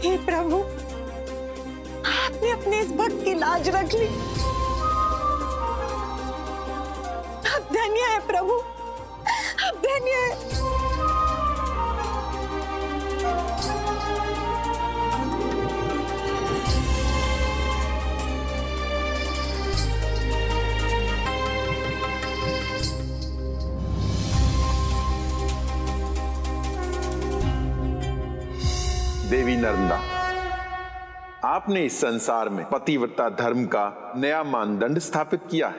हे प्रभु, आपने अपने इस भक्त की लाज रख ली। आप धन्य है प्रभु, आप धन्य है। देवी नर्मदा, आपने इस संसार में पतिव्रता धर्म का नया मानदंड स्थापित किया है।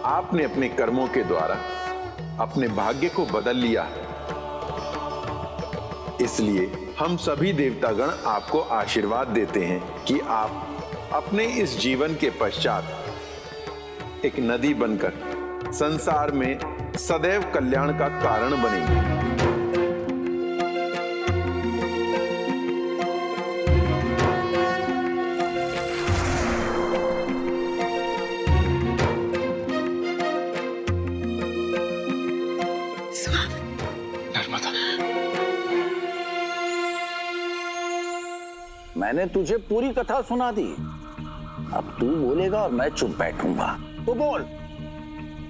आपने अपने कर्मों के द्वारा अपने भाग्य को बदल लिया है। इसलिए हम सभी देवतागण आपको आशीर्वाद देते हैं कि आप अपने इस जीवन के पश्चात एक नदी बनकर संसार में सदैव कल्याण का कारण बनेंगे। मैंने तुझे पूरी कथा सुना दी, अब तू बोलेगा और मैं चुप बैठूंगा। तो बोल।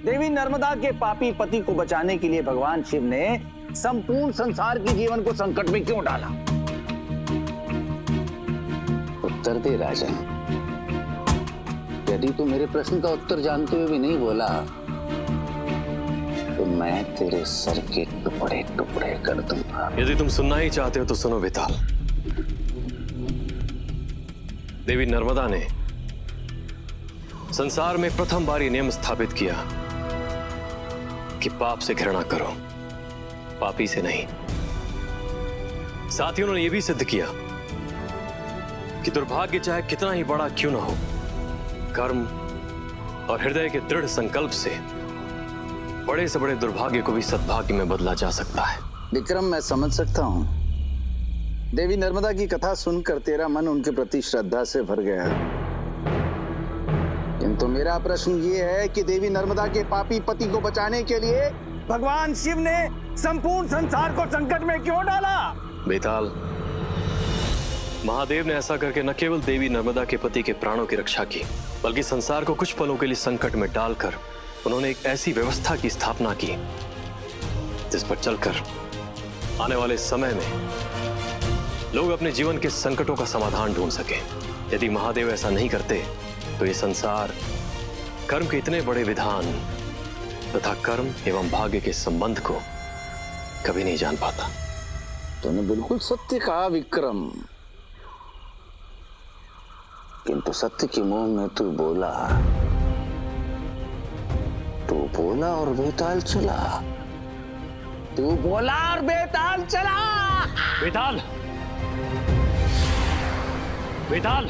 देवी नर्मदा के पापी पति को बचाने के लिए भगवान शिव ने संपूर्ण संसार के जीवन को संकट में क्यों डाला? उत्तर दे राजन। यदि तू मेरे प्रश्न का उत्तर जानते हुए भी नहीं बोला तो मैं तेरे सर के टुकड़े टुकड़े कर दूंगा। यदि तुम सुनना ही चाहते हो तो सुनो बेताल। देवी नर्मदा ने संसार में प्रथम बार नियम स्थापित किया कि पाप से घृणा करो, पापी से नहीं। साथ ही उन्होंने यह भी सिद्ध किया कि दुर्भाग्य चाहे कितना ही बड़ा क्यों ना हो, कर्म और हृदय के दृढ़ संकल्प से बड़े से बड़े दुर्भाग्य को भी सद्भाग्य में बदला जा सकता है। विक्रम, मैं समझ सकता हूं। देवी नर्मदा की कथा सुनकर तेरा मन उनके प्रति श्रद्धा से भर गया है, किंतु मेरा प्रश्न ये है कि देवी नर्मदा के पापी पति को बचाने के लिए भगवान शिव ने संपूर्ण संसार को संकट में क्यों डाला? बेताल, महादेव ने ऐसा करके न केवल देवी नर्मदा के पति के प्राणों की रक्षा की, बल्कि संसार को कुछ पलों के लिए संकट में डालकर उन्होंने एक ऐसी व्यवस्था की स्थापना की जिस पर चलकर आने वाले समय में लोग अपने जीवन के संकटों का समाधान ढूंढ सके। यदि महादेव ऐसा नहीं करते तो ये संसार कर्म के इतने बड़े विधान तथा कर्म एवं भाग्य के संबंध को कभी नहीं जान पाता। तूने बिल्कुल सत्य कहा विक्रम, किंतु सत्य के मुंह में तू बोला और बेताल चला। तू बोला और बेताल चला। बेताल, बेताल,